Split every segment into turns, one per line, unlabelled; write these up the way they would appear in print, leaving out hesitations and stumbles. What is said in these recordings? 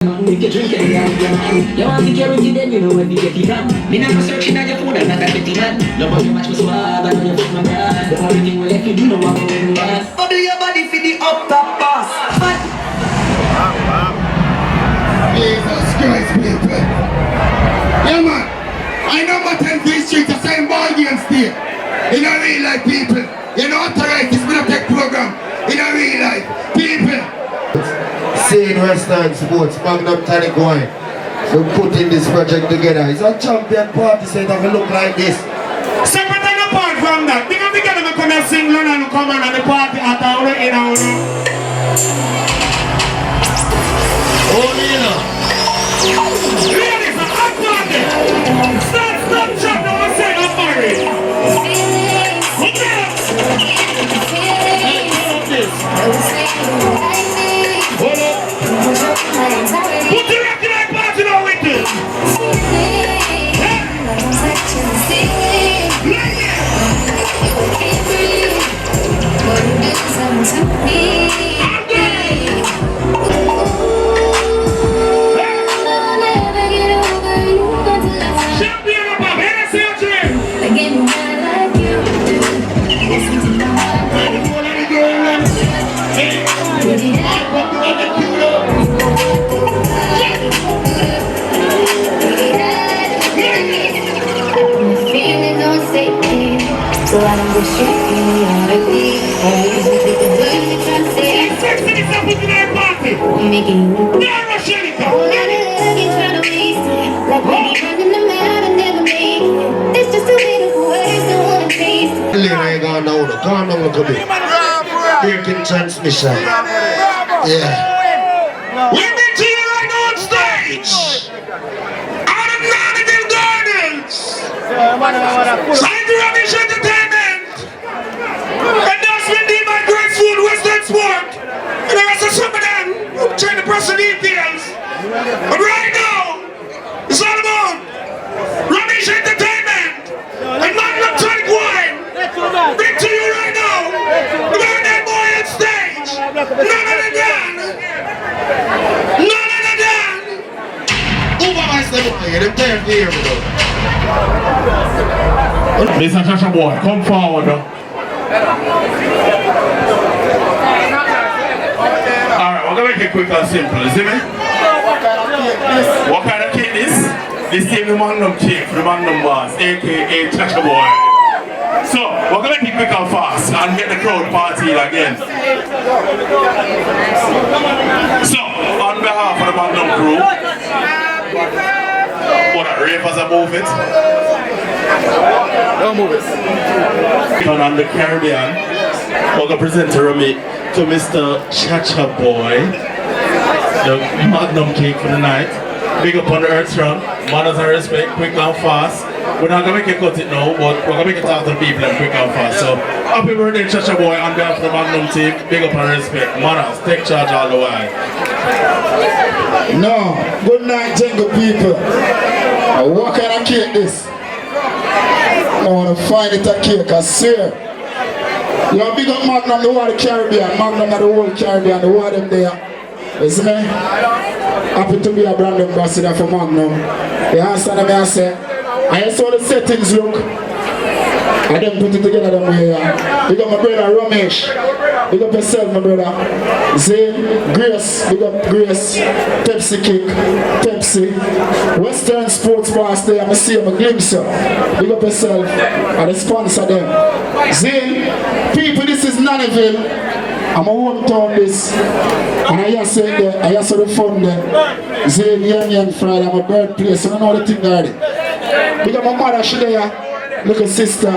If you're drinking, you want security, then you know when you get it on. Me never searching on your phone, I'm not that petty man. Love how you match me so hard, I know you put my brand. The only thing we left you do, know what I'm going. Bubble your body for the up top boss.
Jesus Christ, people. Yeah, man. I number 10 Free Street, the same ball game still. In a real life, people. You know what, right? It's been a tech program. In a real life, people.
Seeing Western Sports, Magnum Tonic Wine. So putting this project together. It's a champion party, so it doesn't look like this.
Separate and apart from that, because we can come and sing and come on the party at our in our really, it's a hot party. Stop, chat, no one say I'm married. Okay. Hey, hold this. Hold up. Put the record like party now with it.
So I don't go straight I'm making you it's just a beautiful ways to want to taste.
Ain't gone down, calm down a little bit. Breaking transmission. Yeah.
We meet to you right now on stage. Out of Daniboo Gardens. Sign to Rubbish Entertainment. And that's been the my great food, Western Sport. And the rest of some of them who trying to press the details. But right now, it's all about Rubbish Entertainment and Magnum Tonic Wine. Bring to you right now. The very that boy on stage. None of the done. None of the done.
Who am I saying? Them time to hear me though.
Mr. Chacha boy, come forward though. Alright, we're gonna make it quick and simple, you see me? What kind of cake is? This is the Magnum cake for the Magnum boss, aka Chacha boy. So, we're gonna make it quick and fast and get the crowd partying again. So, on behalf of the Magnum crew, what a rave as I move it. Don't move it. On the Caribbean, we're going to present to Mr. Chacha Boy, the Magnum cake for the night. Big up on the earth strong, manners and respect, quick and fast. We're not going to make it cut it now, but we're going to make it talk to the people and quick and fast. So, happy birthday Chacha Boy on behalf of the Magnum team. Big up and respect, manners, take charge all the while.
No, good night, jungle people. What kind of cake this? I want to find it a cake, I swear. You know, big up Magnum, the whole Caribbean, Magnum of the whole Caribbean, the whole of them there. You see me? Happy to be a brand ambassador for Magnum. You understand me, I say? I saw the settings look. I didn't put it together them way. Big up my brother Ramesh. Big up yourself, my brother. Zane, Grace, big up Grace. Pepsi Kick, Pepsi. Western Sports Pass there, I see them, a glimpse you. Big up yourself. And the sponsor them. Zane, people, this is Nannyville. I'm a hometown this. And I just say there, I just saw the fun there. Zane, Young Friday, I'm a birthplace, so I know the thing already. Big up my mother, she there. Little sister,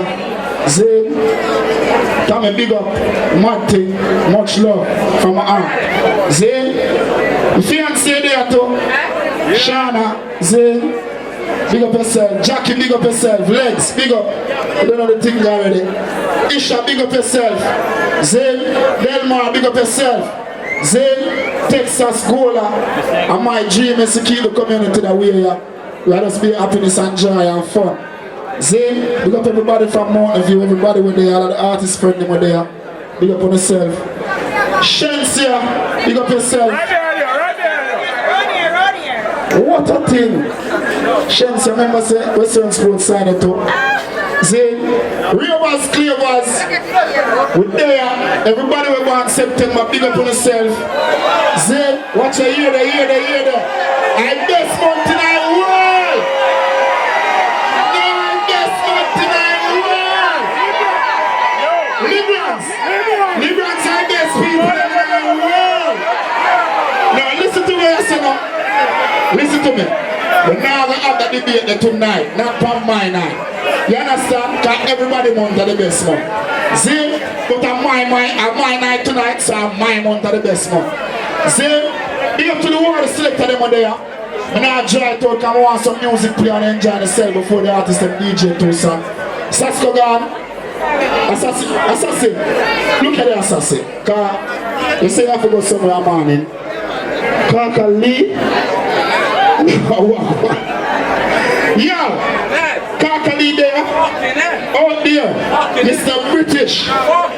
Zane, come and big up, Matty, much love from my aunt. Zane, the fiancé there too, Shana, Zane, big up yourself, Jackie, big up yourself, Legs, big up, you don't know the thing already. Isha, big up yourself, Zane, Delmar, big up yourself, Zane, Texas, Gola, and my dream is to keep the community that way. Let us be happiness and joy and fun. Zane, big up everybody from Mountain View, everybody were there, all the artists friend them were there. Big up on yourself. Shensia, big up yourself. Right there. What a thing. Shens, remember say Western Sports signed it too. See, Ravers, Clavers, we there. Everybody will go on September, big up on yourself. See, watch a year there. I best month in the world. No best month in the world. Liberals are best people in the world. Now listen to me, I say now. Listen to me. We're now going to have that debate there tonight, not from my night. You understand? Because everybody month of the best month. See? But my night tonight, so my month of the best month. See? Big up to the world selector them there. And I try to come want some music play and enjoy themselves before the artist and DJ too, son. Sasko gone. Assassin. Look at the assassin. Because you say you have to go somewhere morning. Kaka Lee. Yo, Kakali there. Oh dear, Mr. British. Oh,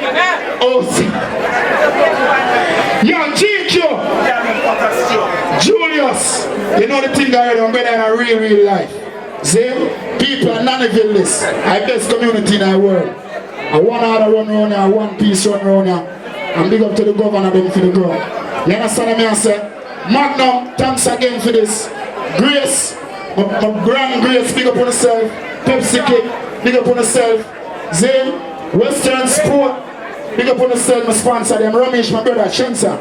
yo, GQ. Julius. You know the thing that I don't get in a real life. See, people are Daniboo this. I best community in the world. I want to run around here, one piece run around here. And big up to the governor them for the ground. You understand me? I say, Magnum, thanks again for this. Grace, my grand Grace, big up on yourself. Pepsi Kick, big up on yourself. Zane, Western Sport, big up on yourself. My sponsor, them Ramesh, my brother, Shensa.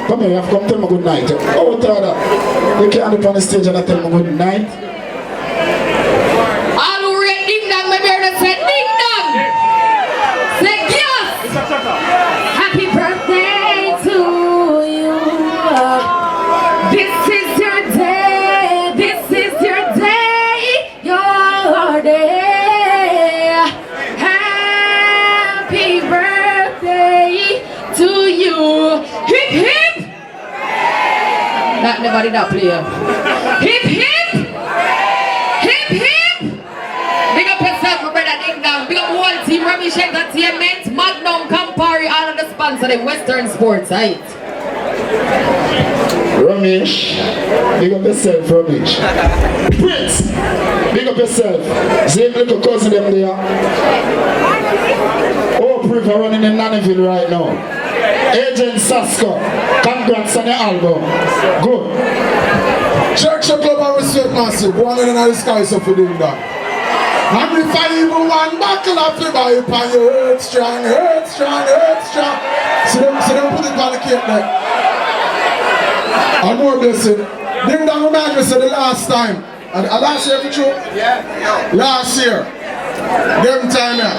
Come here, you have to come tell me good night. Oh, brother, you can't up on the stage and tell me good night.
All who read ding dong, my brother said ding dong. Say yes. Happy birthday to you. This is your day, this is your day, your day. Happy birthday to you. Hip hip. Not nobody that player. Hip hip. Hip hip. Big up yourself, my brother Ding Dong. Big up whole team, Ramesh Entertainment, Magnum, Campari, all of the sponsors, the Western Sports, right?
Ramesh, big up yourself, Ramesh. Prince, big up yourself. Same little cousin them there. Oh, Priv are running in Daniboo right now. Agent Sasko, congrats on your album. Good.
Church of Club and Respect Massive, one in the sky so for doing that. And if I even one buckle up to buy it on your heart strong. So them put it on the cake like. And more blessing. Ding Dong remind me said the last time. And last year for true? Yeah. Last year. Them time here.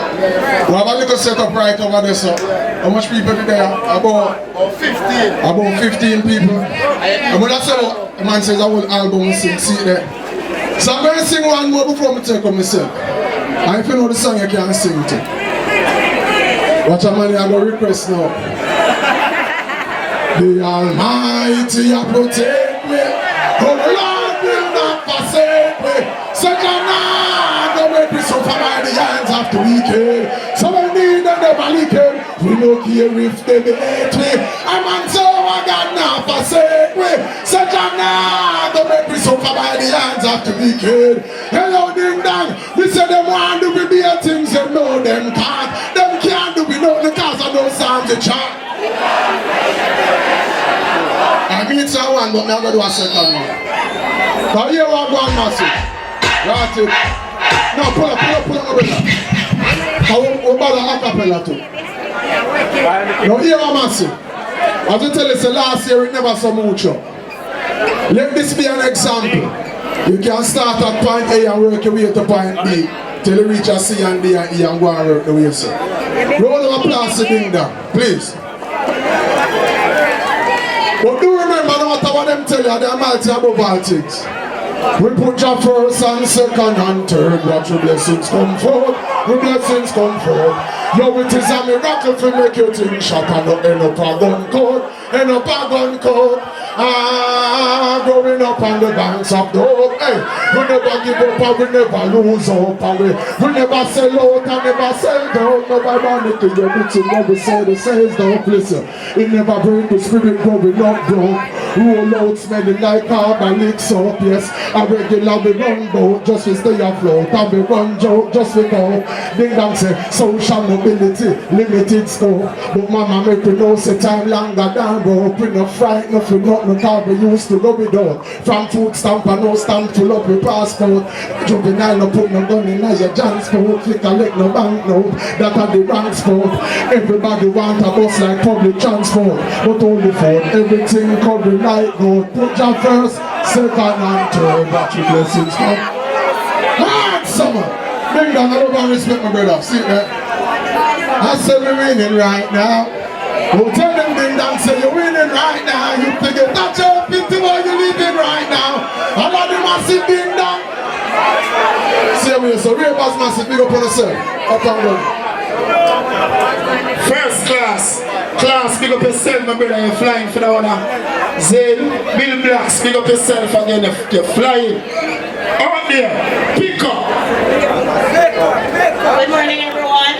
We have a little setup right over there, so how much people did there? About 15. About 15 people. And when I say the man says I will album sing, see there. So I'm going to sing one more before I take on myself. And if you know the song you can sing it. Watch a man I go request now. The Almighty will protect me. Oh Lord will not forsake me. Such a man don't make me suffer by the hands of the wicked. So I need them never wicked. We don't care if they hate me. I'm on so I got not forsake me. Such a man don't make me suffer by the hands of the wicked. Hello Ding Dong. We say them want to be bad things and know them can't. Them can't do we know because of those songs they chant. I mean someone, but I'm going to do a second one. Now here we go on massive. Right it. Now pull up my brother. We're about to acapella too. Now here we are massive. As I tell you, the last year it never so much. Let this be an example. You can start at point A and work your way to point B till you reach a C and D and E and go and work the way you say. Round of applause to Ding Dong, please. But do remember, no matter what them tell you, they're mighty above all things. We put your first and second and third. Watch your blessings come forth. Your blessings come forth. Yo, it is a miracle to make you think shot and not end up a gun coat. End up a gun coat. Growing up on the banks of the hope, hey, we never give up and we never lose hope, and we never sell out and never sell down. No ironically, you're bitching, never say the sales don't listen. It never break the spirit growing up broke. Roll out smelling like carbon soap, yes. A regular we run boat just to stay afloat, and we run joke just to go. Ding dong say social mobility, limited scope. But mama make we know say time longer than rope. We no fright, nothing nothing, cause we used to go without. From food stamp and no stamp full up with passport. Juvenile no put no gun in your transport. We collect no bank note, that are the rank sport. Everybody want a bus like public transport, but only for everything covered like gold. Put your first, second and third, watch your blessings come. Hard summer. Bring down, I don't respect my brother. See that? I say we're winning right now. Oh, tell them ding dong, say you're winning right now. You figure that you're 50 while you're living right now. I love the massive ding dong. See me, so real boss massive, big up on yourself. Up and down.
First class, big up yourself, my brother, you're flying for the one. Zane, Bill Blacks, big up yourself again, you're flying. Out there, pick up.
Good morning, everyone.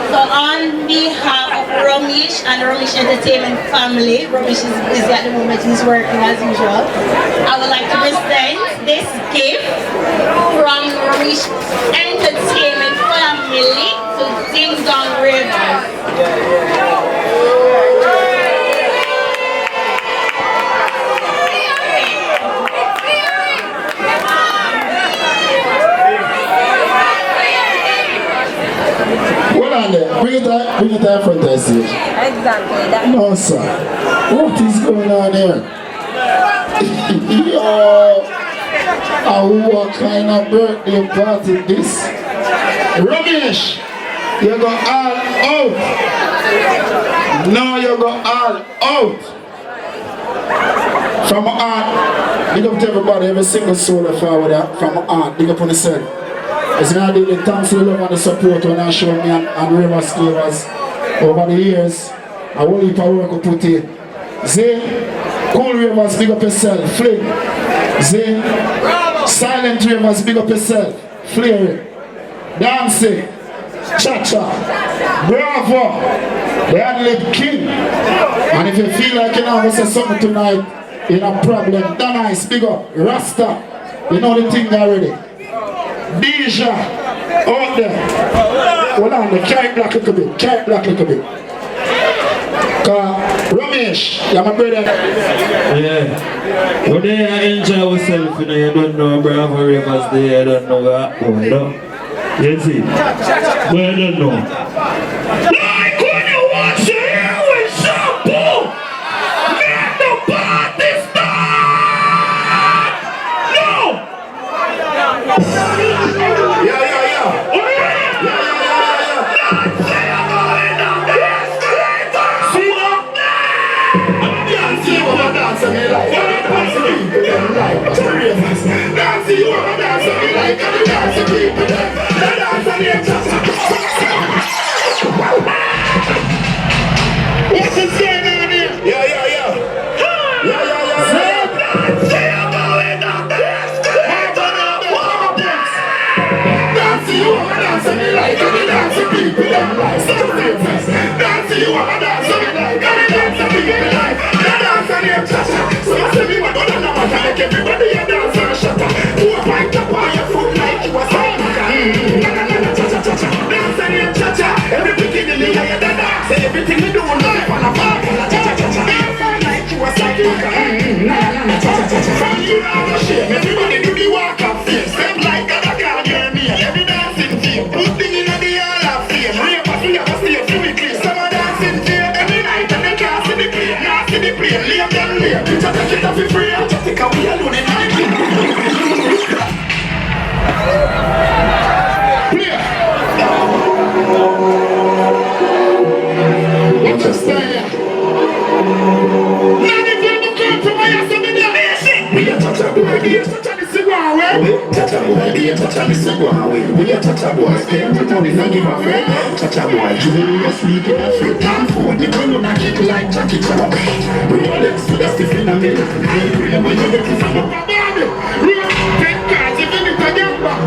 So on behalf of Ramesh and Ramesh Entertainment family, Ramesh is busy at the moment, he's working as usual. I would like to present this gift from Ramesh Entertainment family to Ding Dong Rivers.
Bring it out front of the stage.
Exactly.
No, sir. What is going on here? Yo, what kind of birthday party this? Ramesh, you go all out. No, you go all out. From my aunt, big up to everybody, every single soul forward from my aunt, big up on the set. It's going to do the thanks to the love and the support when I show me and Rivers Clavers over the years. I whole heap of work I put in. Zane, Cool Rivers, big up yourself, Fling. Zane, Silent Rivers, big up yourself, Flare. Dancing, Cha-Cha, Bravo, the ad-lib king. And if you feel like you know to say something tonight, you know problem, Danice, big up, Rasta, you know the thing already. Deja, out there. Hold on, carry black a little bit, Ramesh, you're my brother.
Yeah. Well, they enjoy yourself, you know, you don't know Bravo Rivers there, you don't know what happened, you know. You see? But you don't know. Like when you watch your hair with shampoo, make the party start! No!
Yeah. Everybody a dance and shut up. Who a point up on your foot like you a cynic? Dance and you cha-cha. Every beginning you hear the dance. Say everything you do live on a park. Cha-cha-cha-cha. Dance like you a cynic. From you now no shame. Everybody do the walk of fame. Step like God a call your name. Every dancing team. Put thing in the hall of fame. Ravers we have a stage to be clean. Some a dancing team. Every night and they can't see the plane. Not see the plane. Leave them late. Picture the kid of free. Take a wheel alone in my What you say? Daniboo come from my ass in the nation. We are touching the bird, we are touching the cigar,
away. Chacha boy, be a chacha, me say go away. We a chacha boy, spend the money, no give a friend. Chacha boy, jewelry, sleep in a free time for me. Come on, I kick like Jackie Chan. Rolex, so that's the phenomenon. When you get it from a baby, real 10 cars, you give it a gamble.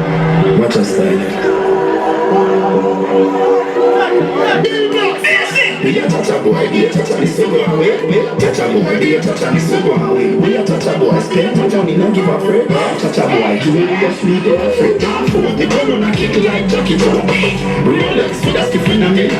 Watch us style. We a chacha boy, be a chacha, me say go away. Chacha boy, be a chacha, me say go away. We a chacha boy, spend the money, no give a friend. Chacha boy, jewelry, sleep in a free time for me. Come on, I kick like Jackie Chan. Rolex, so that's the phenomenon.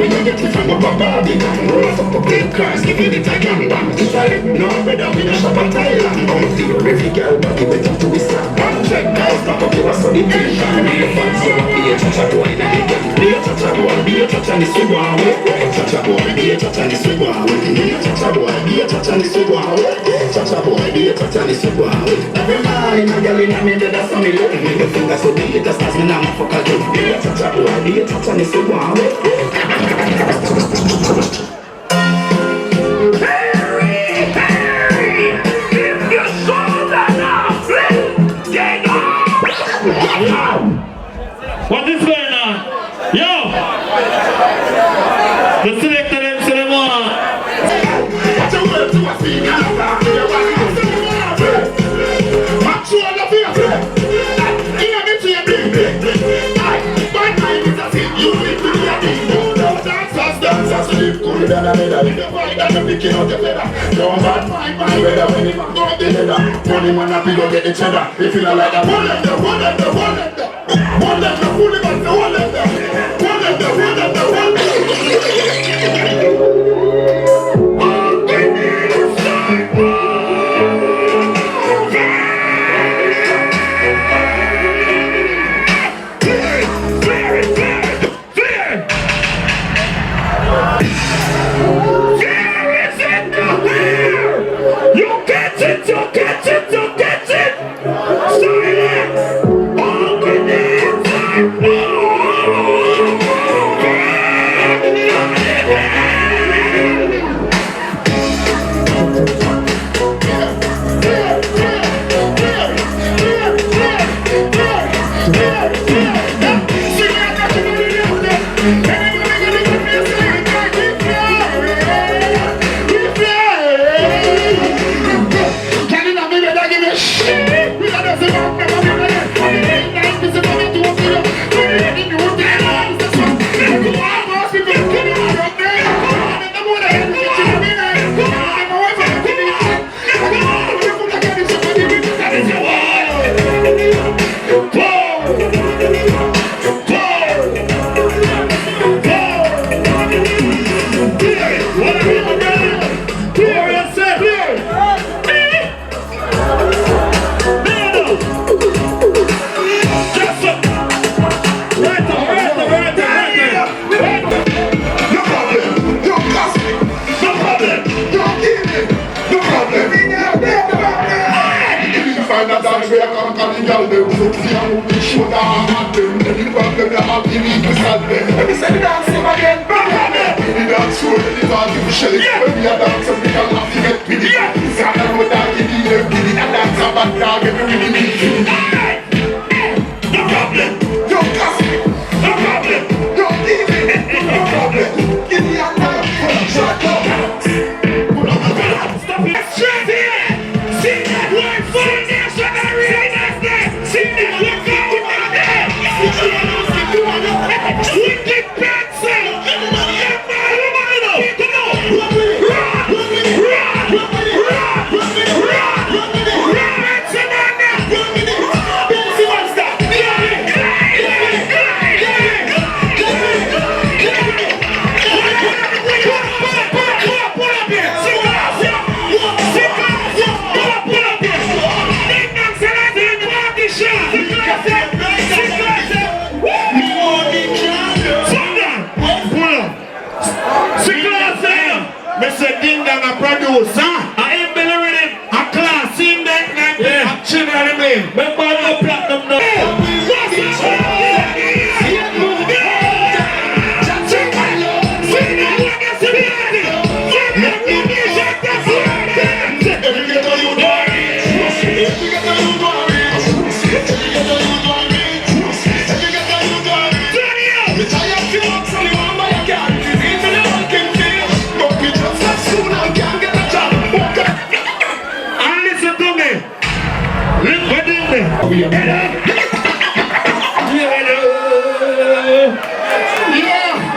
When you get it from a baby, roll up 10 cars, give it a gamble. If I let me know, brother, we no shop at Thailand. Come to your every girl, but give it up to his son. 100 guys, knock up your study tuition. Be a fan, so be a chacha boy, now you get it. Be a chacha boy, be a chacha, me say go away. Chacha boy, be a chacha, me say go away. Be a chacha boy, be a chacha, me say go away. Chacha boy, be a chacha, me say go away. Every man, a girl in a me, that's how me look. Make the finger so big, that's as me now, my fuck a joke. Be a chacha boy, be a chacha, me say go away.
What is going on? Yo! The selector them say them on.
Money man up, you go get the cheddar. If you don't like that, hold them there, hold them there, hold them there. Hold them there, hold them there, hold them there. Hold them there, hold them there, hold them there.
Look what in there.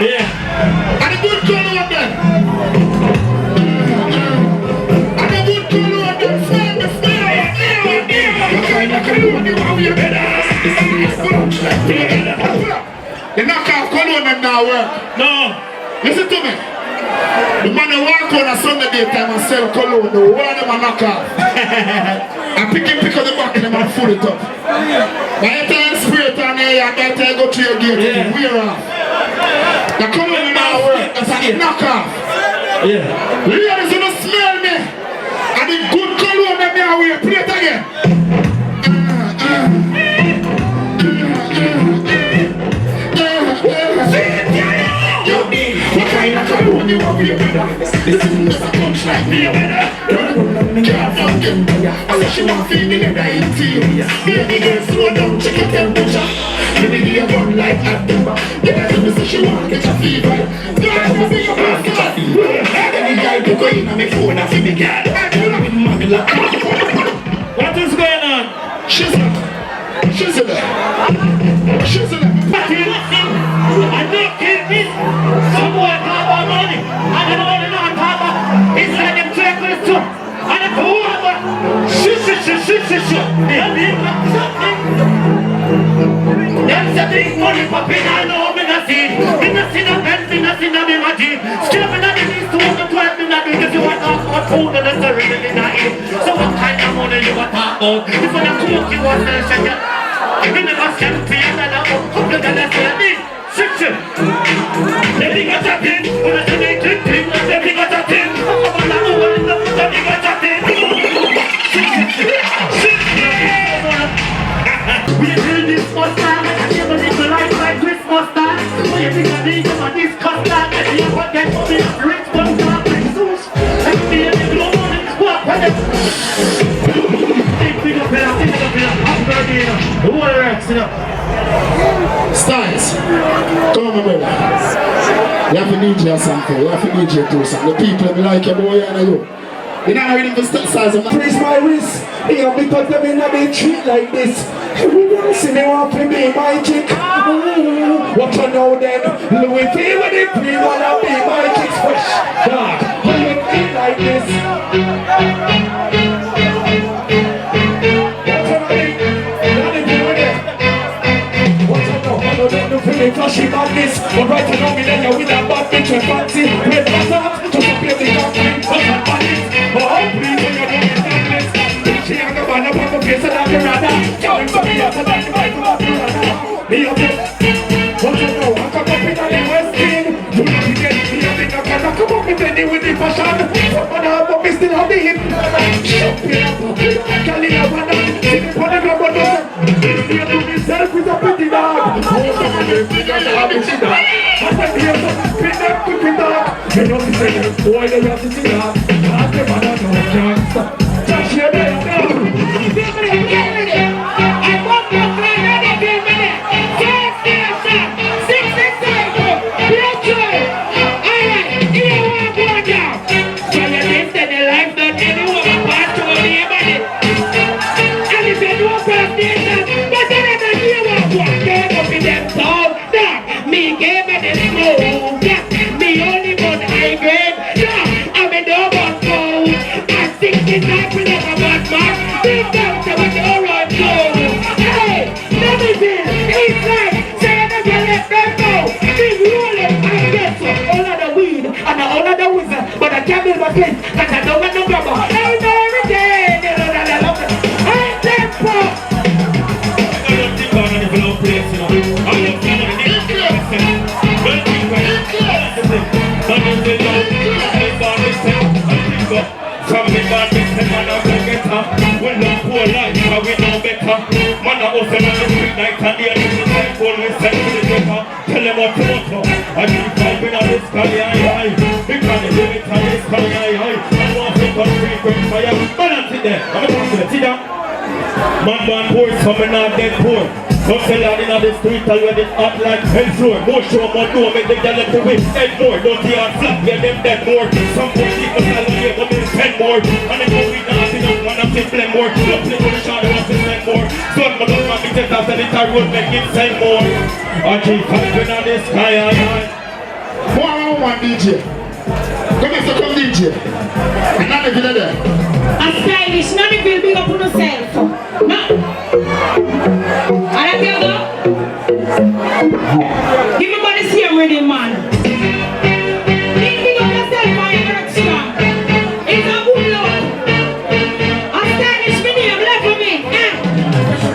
Yeah. And a good color on them. And a good color on them. Smell the smell. What kind of cologne you have your head? The knockoff cologne them now work. No. Listen to me. The man who walk on a Sunday daytime and sell cologne, the one of them a knockoff. And pick up the back of them and full it up. By the time spray it on here, and by the time go to your gate, yeah. Wear off. The cologne now work, that's a knockoff. Yeah. Ladies, you don't smell me. And the good cologne them now wear, play it again. What kind of cologne you want your brother? This is just a punch like me, brother. Can't fucking unless you want to feel the leather interior. Baby girl, slow down, check your temperature. Baby give you one like at the back. Yeah, so say she want to get a fever. Yeah, so say you want to get a fever. Any guy to go in and make phone and feel me girl. What is going on? She's in there. She's in there. I don't care this. Someone talk about money. I don't know talk about. It's like them trackless too. And if you want to shit. Them say big money popping, I know me not see. Me not see no Benz, me not see no me Maggi. Still me not in these 2 to 12 me not do. If you want to talk about food, then that's really not it. So what kind of money you want to talk about? If you want to cook, you want to shake it. We never sell for you, and I'm couple dollars for me. Section. Everything got a thing. When I say they click, everything got a thing. Everything got a thing. We build this mustard, and never live a life like Christmas time. So you think I need them on this custard, and you want them to be rich, but not bring suits. Like me and the glow money, what? Think up here, happy birthday, the ONErpm, Styles, come on, my brother. You have to DJ something, you have to DJ do something. The people be like your boy and you. You're not ready for styles of
Praise my wrist, yeah, because them in a big treat like this. We don't see me want to be my chick. What you know then? Louis V when it play, wanna be my chick's fresh. Dog, how you feel like this? Flashy madness, but right now me then you with a bad bitch with fancy. Red bottom, just to play the gun, but not badness. Oh, please, when you're doing madness. She ain't got one up on the face of the radar. Coming for me after that, you might go up to radar. Me up here, what you know, I come up in the West End. You know me get me, I think I can come up with any with the fashion. But me still have the hip. Shut me up, Cali Havana, sitting for the rubber dog. This year to myself with a pretty dog. You know me say you're boy, you have to see that. Ask them I don't know, can't stop. Just hear me now. Get ready. I want your friend ready, get ready. Gas station, 67, Bluetooth. Alright, here we go now. So you listen to life, not anyone pass to anybody. And if you do a presentation, but then I don't hear what one game up in them town. Me gave me the smoke, me only one high grade, I'm a double gold, and 69% of a bad man, big doctor with the alright gold. Hey, let me feel, it's like, say I never let them go, big rolling, I get so, all of the weed, and all of the wizard, but I can't build my place, cause I don't want no grabber, every day, you know that I love it, I ain't them for. I don't think I'm in the below place, you know, I don't think I'm in the from the bad business, man, I'm gonna get up. When I'm poor life, I will know better. Man, I was on the street night and the other time, phone with send to the paper. Tell them what to do. I keep fighting on this sky, because the limit on this sky, I want to come free from fire. Balance it there. I'm going to sit down. Man, man, poor, some are not dead poor. Some sell out in the street already hot like hell floor. More show, more door, make them tell them to win. Head more, don't see our flat, yeah, them dead more. Some people tell them, yeah, but there's 10 more. And they go with nothing, man, I'm simply more. Look, little shot,
I would make it say more. I keep fighting on the sky all night.
One DJ. Come here, so come DJ. And none of you there.
A stylish, none of you big up on yourself. No. I don't care about. Give me body see I'm ready, man. Big up yourself, my work strong. It's a good Lord. A stylish name left for me.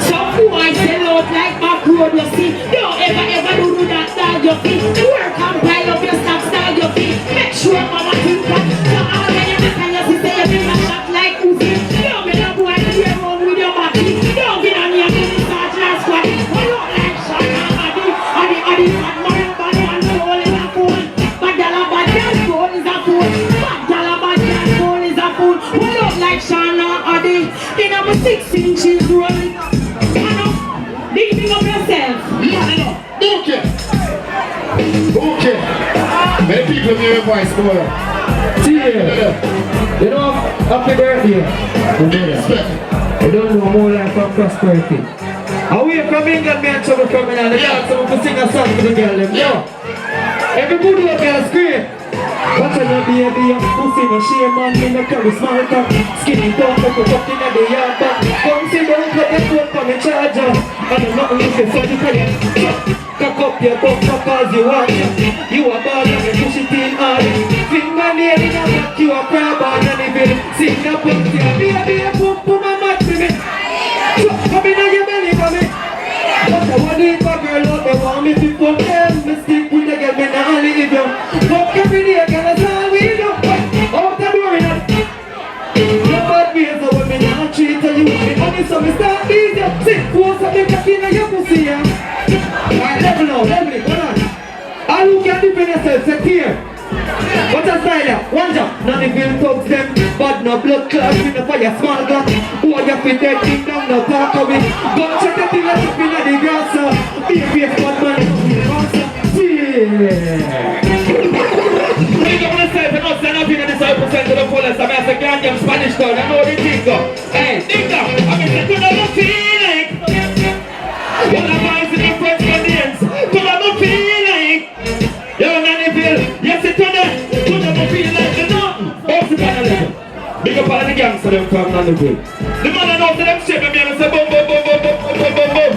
Some boys sell out like back road, you see. Don't ever do that, style your feet. Work and pile up your stuff, style your feet. Make sure mama think that. So all when you look and you see, say you bring a shot like Uzi. Don't be no boy to be around with your body. Don't get on your money, start last squad. Hold up like shot and body, bad man, bad man, soul is a fool. Bad gala, bad girl, soul is a fool. Bad gala, bad girl, soul is a fool. Hold up like Shana Adi. Then I'm a 6 inches rolling. Big up yourself.
Okay. Okay. Many people hear your voice, boy.
See you know, happy birthday. I don't know more life and prosperity. Away from England, me and trouble coming on the dance, so we can sing a song for the girl. Yo, everybody up here scream. Watch out your baby, your pussy no shame man, me no carry small talk. Skinny talk, like a fuck in the yard back. Come sit down, put your phone for me charger. I don't know nothing so you can cock up your butt cause you want it. You a ball and you push it in hard. Fingernail in a back, you a crab on and if you sing a pump, you a baby, pump my mat for me. So, come in on your belly for me. But I want it for girl out, they want me to pump them. Me stick with the girl, me not leave you. Fuck every day, girl, that's all we do. Out the door, you know. Your bad ways, so when me not treat you, me honey, so me start easy. See, force up the cocky in your pussy, yeah. Alright, level now, level it, hold on. All who can defend yourself, set here. What's a style? One jump. None of you thugs them, but no blood clot in the fire small gun. Who are you fit dead thing down the park of it? Go check the thing that's up in the grass. Be a face bad man, yeah. Big up myself and not stand up in the 5% of the fullest. I'm as a goddamn Spanish town, I know the thing go. Hey, think up, I'm in the good of a feeling. What am I in the French Canadians? Good of a feeling. Yo, Daniboo, yes, it's on there. Good of a feeling like the nothing. Bounce it on the level. Big up all the gangsters them come Daniboo. The man I know to them shape me and say boom, boom, boom, boom, boom, boom, boom, boom.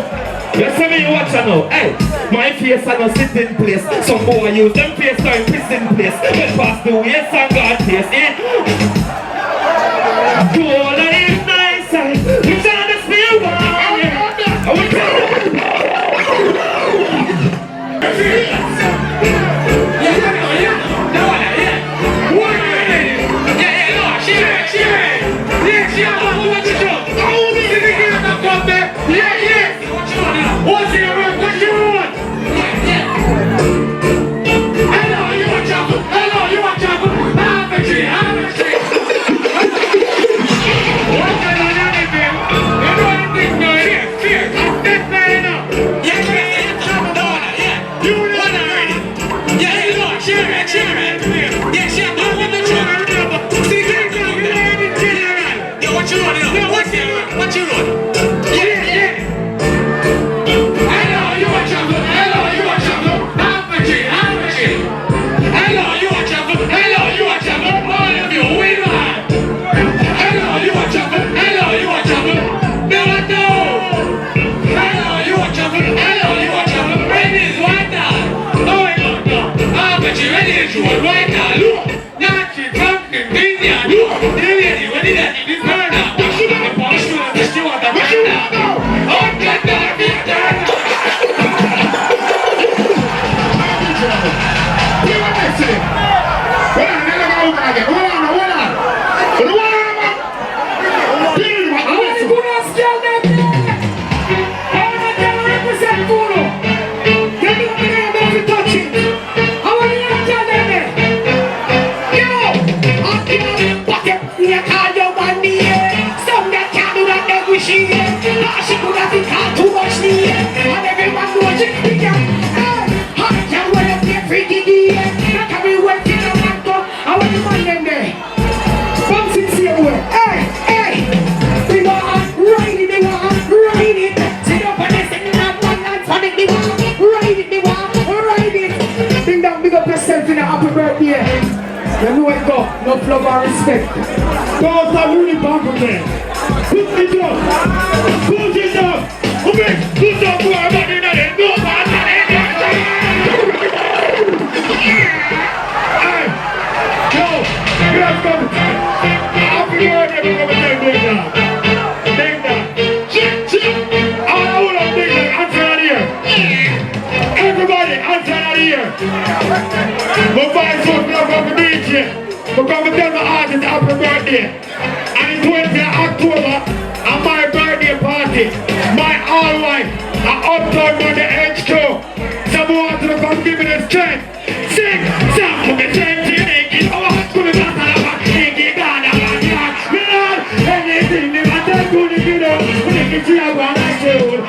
You see me, you watch her now. Hey, my face I don't sit in place. Some boy use them face to piss in place. Well past the waist and God taste it. Cool and it's nice. We trying to spill one. And we trying what's your work? What you want? Hello, you want chocolate? Hello, you want chocolate? Have a tree, have a tree. What kind of anything? You know anything going here? Here, this man enough. Yeah, yeah. You want already? Yeah, you know, share it. Yeah, share it. I want the children to remember. See, you know anything general. Yeah, what you want? Yeah, what you want? Right now, look, now she's talking busy and look, what is that? This bird now, what you want to polish you and this you want to what you want now? Oh, get that, get that! You want to say? Hold on, never go over again. Hold on. I want to go and scale that thing. I want to represent Kuno. Get me up in there, don't be touching. She
no love and respect. Those are really bumper there. Put it up. Put it up. Okay, put up for everybody in there. Go back and hey, yo, let's go. Happy birthday, we're going to tell Ding Dong. Ding Dong. All of Ding Dong, answer out here. Everybody, answer out here. My vice was not going to DJ. We're going to tell my artist happy birthday. And it's 20th October, and my birthday party. My all-wife, an uptown on the HQ. Someone to come give me the strength. Sing, sing, for me, sing, sing, oh, come me back, sing, it down, anything, they want to do the video, when they get you up on that show.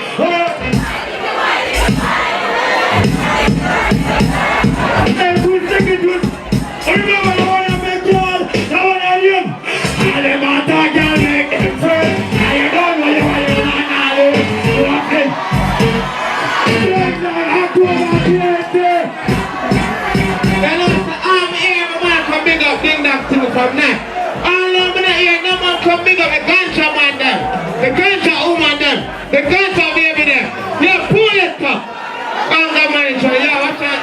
Every second, remember, I want to make you all, I want to you. And them attack can make them first. And you don't know you want to walking. And I'm here, my man come big up, Ding Dong to come now. All over the here, no man come big up, the ganja man them, the ganja woman them, the ganja baby them. Yeah, pull it up. Ganja manager, yeah, watch that.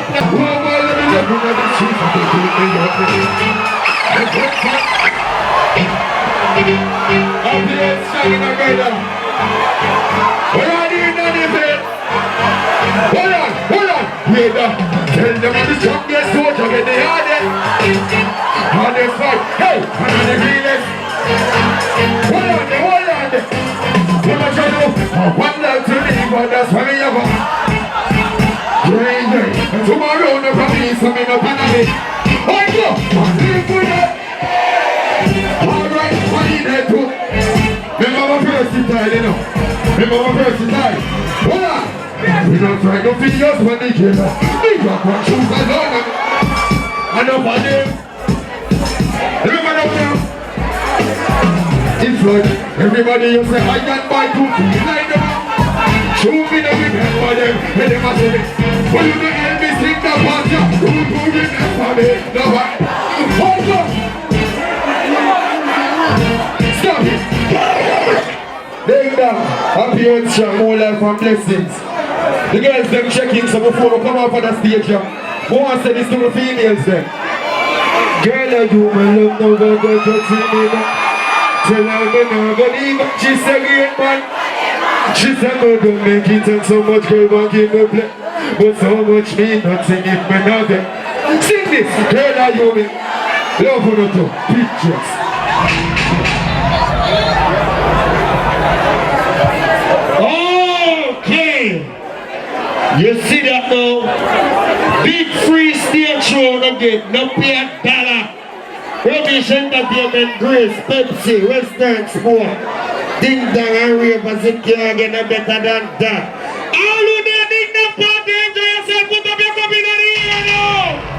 I'm here standing together. What are you doing, David? Hold on. Wait up. Tell them I'm the strongest soldier in the hardest. Hardest fight. Hey, I'm the realest. Hold on. What am I trying to do? One life to live, but that's why we have a and tomorrow no promise, so me no panic. Hold up. Live with it. Alright, what you there too? Remember my first time, you know. Hold on. We don't try no figures when they kill us. We got one shoes alone. Enough of them. Remember that now? It's like everybody you say I can buy two things like them. Show me the remember them. When them a say me. When you don't help me sing the part, you remember me. No one. Hold on. Stop it. Ding Dong. Happy and strong, more life and blessings. The girls them checking, so before we come off on the stage, who wants to say this to the females then? Girl, I do my love, no go to see me back. Tell her me no go leave, she said great man. She said no don't make it and so much girl won't give me play. But so much me nothing if me not there. Sing this, girl, I do me love you to pictures. Okay. You see that now? Big free stage show again, no pay a dollar. Rubbish Entertainment, Grace, Pepsi, Western Sport, Ding Dong and Ravers, it can't get no better than that. All who there Ding Dong party, enjoy yourself, put up your cup in the air now.